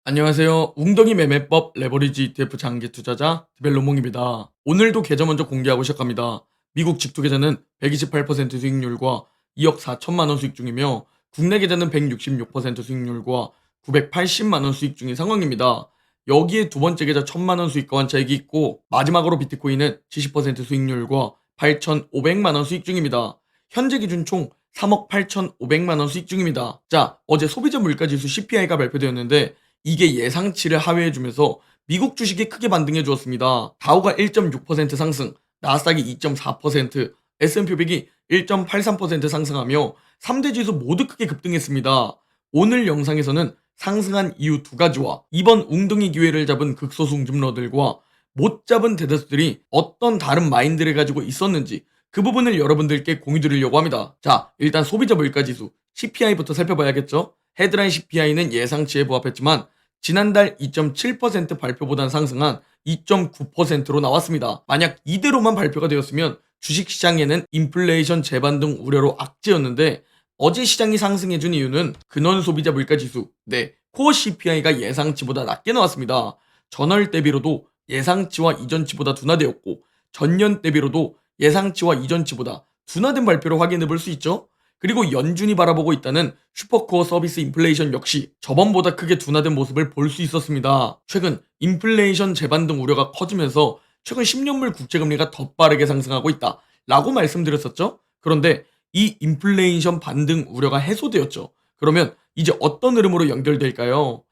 안녕하세요. 웅덩이 매매법 레버리지 ETF 장기 투자자 디벨로몽입니다. 오늘도 계좌 먼저 공개하고 시작합니다. 미국 직투 계좌는 128% 수익률과 2억 4천만 원 수익 중이며 국내 계좌는 166% 수익률과 980만 원 수익 중인 상황입니다. 여기에 두 번째 계좌 1000만 원 수익과 완차익이 있고 마지막으로 비트코인은 70% 수익률과 8,500만 원 수익 중입니다. 현재 기준 총 3억 8,500만 원 수익 중입니다. 자, 어제 소비자 물가지수 CPI가 발표되었는데 이게 예상치를 하회해주면서 미국 주식이 크게 반등해 주었습니다. 다우가 1.6% 상승, 나스닥이 2.4%, S&P 500이 1.83% 상승하며 3대 지수 모두 크게 급등했습니다. 오늘 영상에서는 상승한 이유 두 가지와 이번 웅덩이 기회를 잡은 극소수 웅줌러들과 못 잡은 대다수들이 어떤 다른 마인드를 가지고 있었는지 그 부분을 여러분들께 공유 드리려고 합니다. 자, 일단 소비자 물가지수 CPI부터 살펴봐야겠죠? 헤드라인 CPI는 예상치에 부합했지만 지난달 2.7% 발표보단 상승한 2.9%로 나왔습니다. 만약 이대로만 발표가 되었으면 주식시장에는 인플레이션 재반등 우려로 악재였는데 어제 시장이 상승해준 이유는 근원 소비자 물가지수, 코어 CPI가 예상치보다 낮게 나왔습니다. 전월 대비로도 예상치와 이전치보다 둔화되었고 전년 대비로도 예상치와 이전치보다 둔화된 발표를 확인해 볼 수 있죠. 그리고 연준이 바라보고 있다는 슈퍼코어 서비스 인플레이션 역시 저번보다 크게 둔화된 모습을 볼 수 있었습니다. 최근 인플레이션 재반등 우려가 커지면서 최근 10년물 국채금리가 더 빠르게 상승하고 있다 라고 말씀드렸었죠. 그런데 이 인플레이션 반등 우려가 해소되었죠. 그러면 이제 어떤 흐름으로 연결될까요?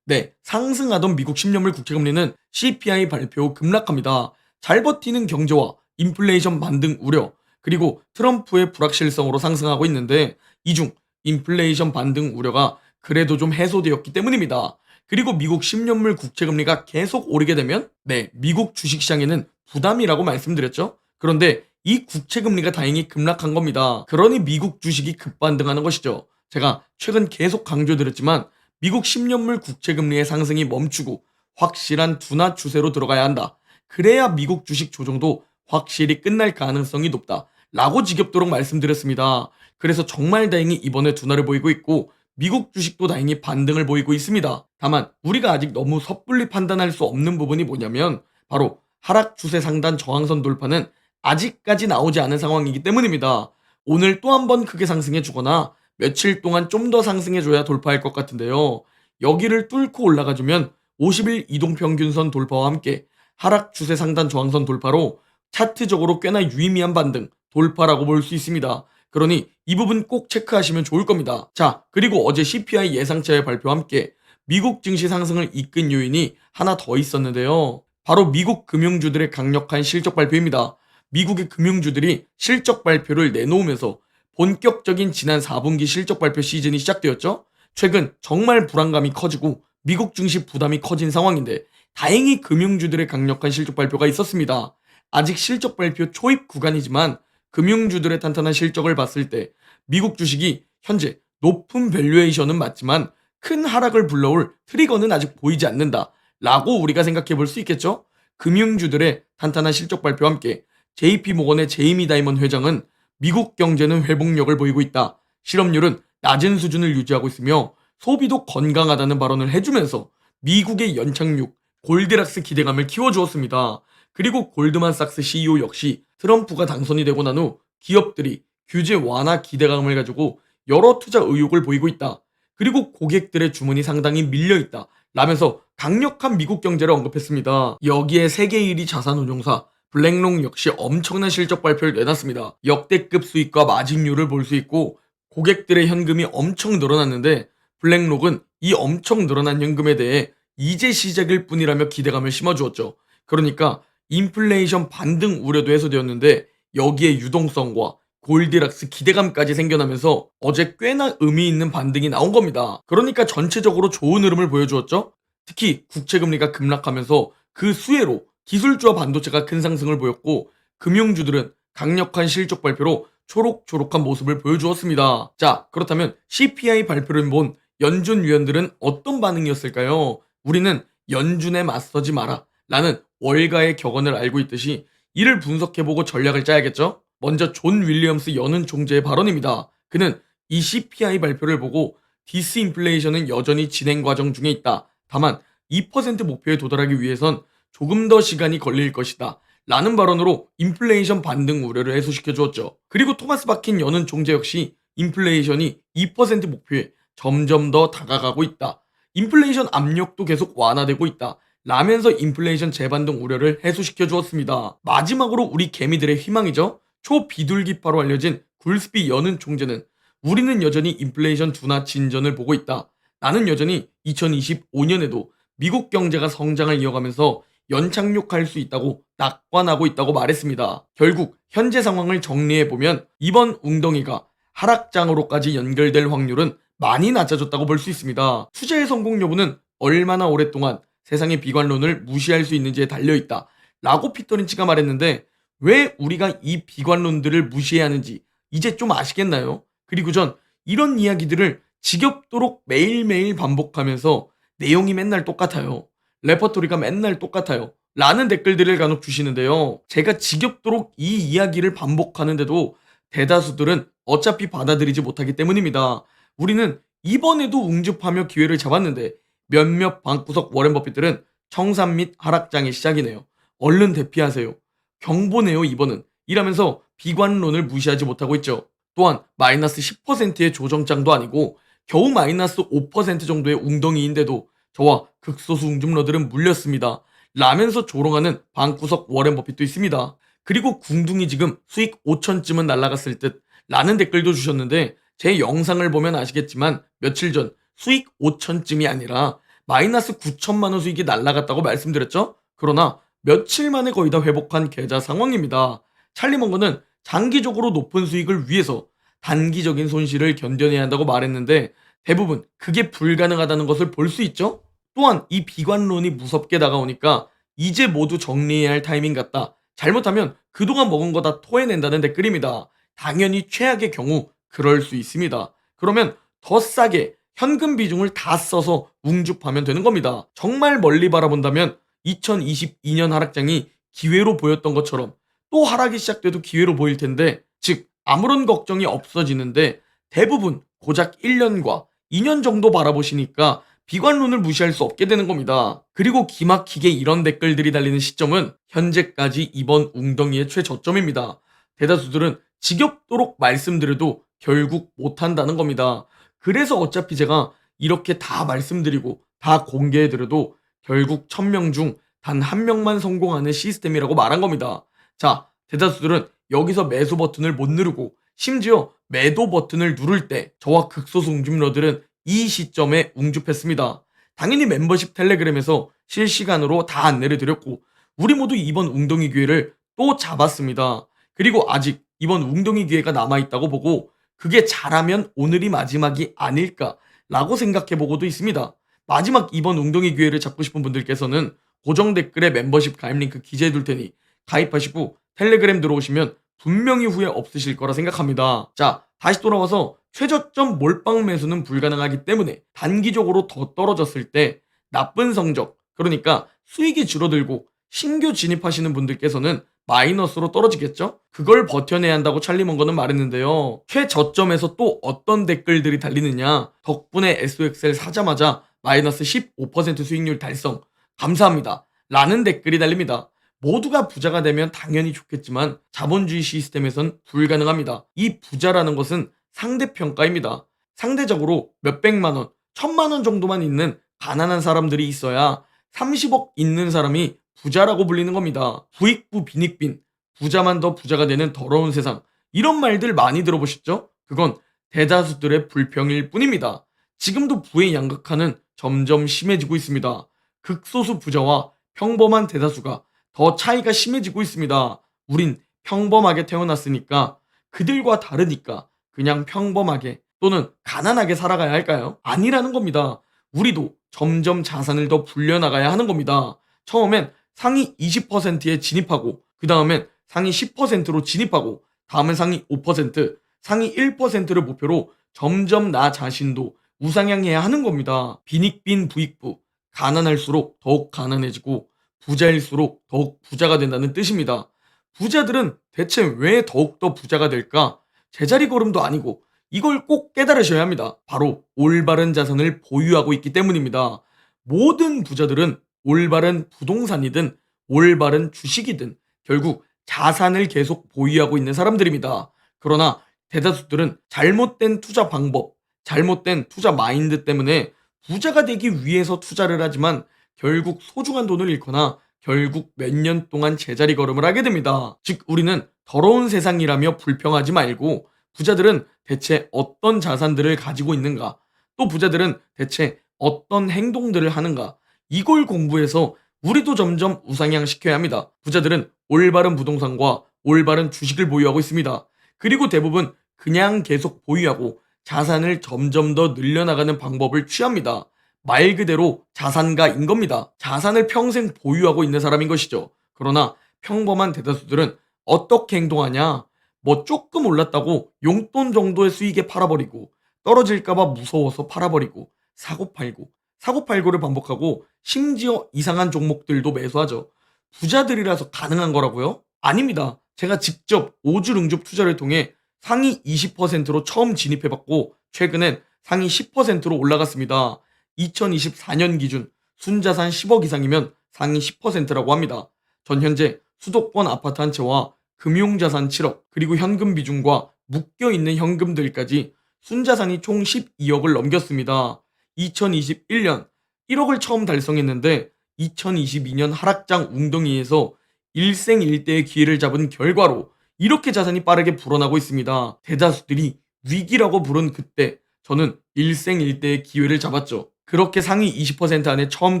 상승하던 미국 10년물 국채금리는 CPI 발표 후 급락합니다. 잘 버티는 경제와 인플레이션 반등 우려, 그리고 트럼프의 불확실성으로 상승하고 있는데 이 중 인플레이션 반등 우려가 그래도 좀 해소되었기 때문입니다. 그리고 미국 10년물 국채금리가 계속 오르게 되면 미국 주식시장에는 부담이라고 말씀드렸죠. 그런데 이 국채금리가 다행히 급락한 겁니다. 그러니 미국 주식이 급반등하는 것이죠. 제가 최근 계속 강조드렸지만 미국 10년물 국채금리의 상승이 멈추고 확실한 둔화 추세로 들어가야 한다. 그래야 미국 주식 조정도 확실히 끝날 가능성이 높다 라고 지겹도록 말씀드렸습니다. 그래서 정말 다행히 이번에 둔화를 보이고 있고 미국 주식도 다행히 반등을 보이고 있습니다. 다만 우리가 아직 너무 섣불리 판단할 수 없는 부분이 뭐냐면 바로 하락 추세 상단 저항선 돌파는 아직까지 나오지 않은 상황이기 때문입니다. 오늘 또 한 번 크게 상승해 주거나 며칠 동안 좀 더 상승해 줘야 돌파할 것 같은데요. 여기를 뚫고 올라가주면 50일 이동평균선 돌파와 함께 하락 추세 상단 저항선 돌파로 차트적으로 꽤나 유의미한 반등, 돌파라고 볼 수 있습니다. 그러니 이 부분 꼭 체크하시면 좋을 겁니다. 자, 그리고 어제 CPI 예상치의 발표와 함께 미국 증시 상승을 이끈 요인이 하나 더 있었는데요. 바로 미국 금융주들의 강력한 실적 발표입니다. 미국의 금융주들이 실적 발표를 내놓으면서 본격적인 지난 4분기 실적 발표 시즌이 시작되었죠. 최근 정말 불안감이 커지고 미국 증시 부담이 커진 상황인데 다행히 금융주들의 강력한 실적 발표가 있었습니다. 아직 실적 발표 초입 구간이지만 금융주들의 탄탄한 실적을 봤을 때 미국 주식이 현재 높은 밸류에이션은 맞지만 큰 하락을 불러올 트리거는 아직 보이지 않는다 라고 우리가 생각해 볼 수 있겠죠. 금융주들의 탄탄한 실적 발표와 함께 JP모건의 제이미 다이먼 회장은 미국 경제는 회복력을 보이고 있다, 실업률은 낮은 수준을 유지하고 있으며 소비도 건강하다는 발언을 해주면서 미국의 연착륙 골디락스 기대감을 키워주었습니다. 그리고 골드만삭스 CEO 역시 트럼프가 당선이 되고 난 후 기업들이 규제 완화 기대감을 가지고 여러 투자 의욕을 보이고 있다. 그리고 고객들의 주문이 상당히 밀려있다 라면서 강력한 미국 경제를 언급했습니다. 여기에 세계 1위 자산운용사 블랙록 역시 엄청난 실적 발표를 내놨습니다. 역대급 수익과 마진율을 볼 수 있고 고객들의 현금이 엄청 늘어났는데 블랙록은 이 엄청 늘어난 현금에 대해 이제 시작일 뿐이라며 기대감을 심어주었죠. 그러니까 인플레이션 반등 우려도 해소되었는데 여기에 유동성과 골디락스 기대감까지 생겨나면서 어제 꽤나 의미 있는 반등이 나온 겁니다. 그러니까 전체적으로 좋은 흐름을 보여주었죠. 특히 국채금리가 급락하면서 그 수혜로 기술주와 반도체가 큰 상승을 보였고 금융주들은 강력한 실적 발표로 초록초록한 모습을 보여주었습니다. 자, 그렇다면 CPI 발표를 본 연준 위원들은 어떤 반응이었을까요? 우리는 연준에 맞서지 마라 라는 월가의 격언을 알고 있듯이 이를 분석해보고 전략을 짜야겠죠? 먼저 존 윌리엄스 연은 총재의 발언입니다. 그는 이 CPI 발표를 보고 디스인플레이션은 여전히 진행 과정 중에 있다. 다만 2% 목표에 도달하기 위해선 조금 더 시간이 걸릴 것이다 라는 발언으로 인플레이션 반등 우려를 해소시켜 주었죠. 그리고 토마스 바킨 여는 총재 역시 인플레이션이 2% 목표에 점점 더 다가가고 있다. 인플레이션 압력도 계속 완화되고 있다. 라면서 인플레이션 재반등 우려를 해소시켜 주었습니다. 마지막으로 우리 개미들의 희망이죠. 초비둘기파로 알려진 굴스비 여는 총재는 우리는 여전히 인플레이션 둔화 진전을 보고 있다. 나는 여전히 2025년에도 미국 경제가 성장을 이어가면서 연착륙할 수 있다고 낙관하고 있다고 말했습니다. 결국 현재 상황을 정리해보면 이번 웅덩이가 하락장으로까지 연결될 확률은 많이 낮아졌다고 볼 수 있습니다. 투자의 성공 여부는 얼마나 오랫동안 세상의 비관론을 무시할 수 있는지에 달려있다 라고 피터 린치가 말했는데, 왜 우리가 이 비관론들을 무시해야 하는지 이제 좀 아시겠나요? 그리고 전 이런 이야기들을 지겹도록 매일매일 반복하면서 내용이 맨날 똑같아요, 레퍼토리가 맨날 똑같아요 라는 댓글들을 간혹 주시는데요. 제가 지겹도록 이 이야기를 반복하는데도 대다수들은 어차피 받아들이지 못하기 때문입니다. 우리는 이번에도 웅집하며 기회를 잡았는데 몇몇 방구석 워렌 버핏들은 청산 및 하락장의 시작이네요, 얼른 대피하세요, 경보네요 이번은, 이라면서 비관론을 무시하지 못하고 있죠. 또한 마이너스 10%의 조정장도 아니고 겨우 마이너스 5% 정도의 웅덩이인데도 저와 극소수 웅줌러들은 물렸습니다 라면서 조롱하는 방구석 워렌 버핏도 있습니다. 그리고 궁둥이 지금 수익 5천쯤은 날라갔을 듯 라는 댓글도 주셨는데, 제 영상을 보면 아시겠지만 며칠 전 수익 5천쯤이 아니라 마이너스 9천만 원 수익이 날라갔다고 말씀드렸죠. 그러나 며칠 만에 거의 다 회복한 계좌 상황입니다. 찰리먼거는 장기적으로 높은 수익을 위해서 단기적인 손실을 견뎌내야 한다고 말했는데 대부분 그게 불가능하다는 것을 볼 수 있죠. 또한 이 비관론이 무섭게 다가오니까 이제 모두 정리해야 할 타이밍 같다, 잘못하면 그동안 먹은 거 다 토해낸다는 댓글입니다. 당연히 최악의 경우 그럴 수 있습니다. 그러면 더 싸게 현금 비중을 다 써서 웅줍하면 되는 겁니다. 정말 멀리 바라본다면 2022년 하락장이 기회로 보였던 것처럼 또 하락이 시작돼도 기회로 보일 텐데, 즉 아무런 걱정이 없어지는데 대부분 고작 1년과 2년 정도 바라보시니까 비관론을 무시할 수 없게 되는 겁니다. 그리고 기막히게 이런 댓글들이 달리는 시점은 현재까지 이번 웅덩이의 최저점입니다. 대다수들은 지겹도록 말씀드려도 결국 못한다는 겁니다. 그래서 어차피 제가 이렇게 다 말씀드리고 다 공개해드려도 결국 1000명 중 단 한 명만 성공하는 시스템이라고 말한 겁니다. 자, 대다수들은 여기서 매수 버튼을 못 누르고 심지어 매도 버튼을 누를 때 저와 극소수 웅줌러들은 이 시점에 웅줍했습니다. 당연히 멤버십 텔레그램에서 실시간으로 다 안내를 드렸고 우리 모두 이번 웅덩이 기회를 또 잡았습니다. 그리고 아직 이번 웅덩이 기회가 남아있다고 보고 그게 잘하면 오늘이 마지막이 아닐까라고 생각해보고도 있습니다. 마지막 이번 웅덩이 기회를 잡고 싶은 분들께서는 고정 댓글에 멤버십 가입 링크 기재해둘 테니 가입하시고 텔레그램 들어오시면 분명히 후회 없으실 거라 생각합니다. 자, 다시 돌아와서 최저점 몰빵 매수는 불가능하기 때문에 단기적으로 더 떨어졌을 때 나쁜 성적, 그러니까 수익이 줄어들고 신규 진입하시는 분들께서는 마이너스로 떨어지겠죠? 그걸 버텨내야 한다고 찰리먼거는 말했는데요. 최저점에서 또 어떤 댓글들이 달리느냐, 덕분에 SOXL 사자마자 마이너스 15% 수익률 달성 감사합니다 라는 댓글이 달립니다. 모두가 부자가 되면 당연히 좋겠지만 자본주의 시스템에선 불가능합니다. 이 부자라는 것은 상대평가입니다. 상대적으로 몇백만 원, 1000만 원 정도만 있는 가난한 사람들이 있어야 30억 있는 사람이 부자라고 불리는 겁니다. 부익부 빈익빈, 부자만 더 부자가 되는 더러운 세상, 이런 말들 많이 들어보셨죠? 그건 대다수들의 불평일 뿐입니다. 지금도 부의 양극화는 점점 심해지고 있습니다. 극소수 부자와 평범한 대다수가 더 차이가 심해지고 있습니다. 우린 평범하게 태어났으니까 그들과 다르니까 그냥 평범하게 또는 가난하게 살아가야 할까요? 아니라는 겁니다. 우리도 점점 자산을 더 불려나가야 하는 겁니다. 처음엔 상위 20%에 진입하고 그 다음엔 상위 10%로 진입하고 다음엔 상위 5%, 상위 1%를 목표로 점점 나 자신도 우상향해야 하는 겁니다. 빈익빈 부익부, 가난할수록 더욱 가난해지고 부자일수록 더욱 부자가 된다는 뜻입니다. 부자들은 대체 왜 더욱더 부자가 될까? 제자리 걸음도 아니고 이걸 꼭 깨달으셔야 합니다. 바로 올바른 자산을 보유하고 있기 때문입니다. 모든 부자들은 올바른 부동산이든 올바른 주식이든 결국 자산을 계속 보유하고 있는 사람들입니다. 그러나 대다수들은 잘못된 투자 방법, 잘못된 투자 마인드 때문에 부자가 되기 위해서 투자를 하지만 결국 소중한 돈을 잃거나 결국 몇 년 동안 제자리 걸음을 하게 됩니다. 즉, 우리는 더러운 세상이라며 불평하지 말고 부자들은 대체 어떤 자산들을 가지고 있는가, 또 부자들은 대체 어떤 행동들을 하는가, 이걸 공부해서 우리도 점점 우상향 시켜야 합니다. 부자들은 올바른 부동산과 올바른 주식을 보유하고 있습니다. 그리고 대부분 그냥 계속 보유하고 자산을 점점 더 늘려나가는 방법을 취합니다. 말 그대로 자산가인 겁니다. 자산을 평생 보유하고 있는 사람인 것이죠. 그러나 평범한 대다수들은 어떻게 행동하냐? 뭐 조금 올랐다고 용돈 정도의 수익에 팔아버리고, 떨어질까봐 무서워서 팔아버리고, 사고팔고, 사고팔고를 반복하고, 심지어 이상한 종목들도 매수하죠. 부자들이라서 가능한 거라고요? 아닙니다. 제가 직접 오주릉줍 투자를 통해 상위 20%로 처음 진입해봤고, 최근엔 상위 10%로 올라갔습니다. 2024년 기준 순자산 10억 이상이면 상위 10%라고 합니다. 전 현재 수도권 아파트 한 채와 금융자산 7억, 그리고 현금 비중과 묶여있는 현금들까지 순자산이 총 12억을 넘겼습니다. 2021년 1억을 처음 달성했는데 2022년 하락장 웅덩이에서 일생일대의 기회를 잡은 결과로 이렇게 자산이 빠르게 불어나고 있습니다. 대다수들이 위기라고 부른 그때 저는 일생일대의 기회를 잡았죠. 그렇게 상위 20% 안에 처음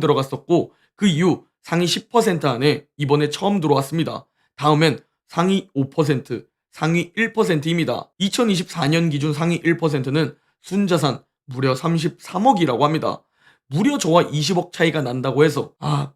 들어갔었고, 그 이후 상위 10% 안에 이번에 처음 들어왔습니다. 다음엔 상위 5%, 상위 1%입니다. 2024년 기준 상위 1%는 순자산 무려 33억이라고 합니다. 무려 저와 20억 차이가 난다고 해서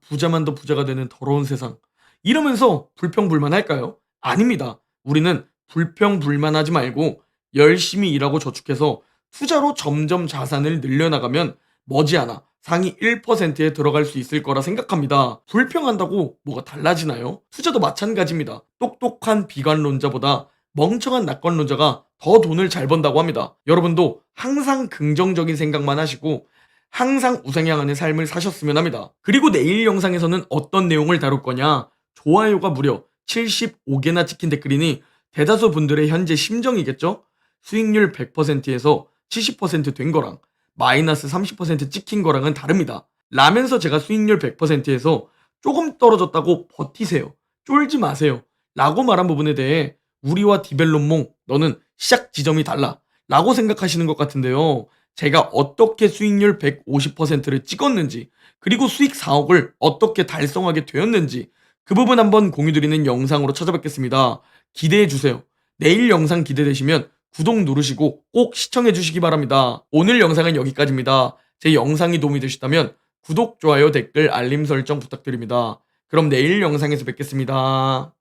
부자만 더 부자가 되는 더러운 세상, 이러면서 불평불만할까요? 아닙니다. 우리는 불평불만하지 말고 열심히 일하고 저축해서 투자로 점점 자산을 늘려나가면 머지않아 상위 1%에 들어갈 수 있을 거라 생각합니다. 불평한다고 뭐가 달라지나요? 투자도 마찬가지입니다. 똑똑한 비관론자보다 멍청한 낙관론자가 더 돈을 잘 번다고 합니다. 여러분도 항상 긍정적인 생각만 하시고 항상 우상향하는 삶을 사셨으면 합니다. 그리고 내일 영상에서는 어떤 내용을 다룰 거냐? 좋아요가 무려 75개나 찍힌 댓글이니 대다수 분들의 현재 심정이겠죠? 수익률 100%에서 70%된 거랑 마이너스 30% 찍힌 거랑은 다릅니다. 라면서 제가 수익률 100%에서 조금 떨어졌다고 버티세요, 쫄지 마세요 라고 말한 부분에 대해 우리와 디벨롭몽 너는 시작 지점이 달라 라고 생각하시는 것 같은데요. 제가 어떻게 수익률 150%를 찍었는지, 그리고 수익 4억을 어떻게 달성하게 되었는지 그 부분 한번 공유드리는 영상으로 찾아뵙겠습니다. 기대해주세요. 내일 영상 기대되시면 구독 누르시고 꼭 시청해 주시기 바랍니다. 오늘 영상은 여기까지입니다. 제 영상이 도움이 되셨다면 구독, 좋아요, 댓글, 알림 설정 부탁드립니다. 그럼 내일 영상에서 뵙겠습니다.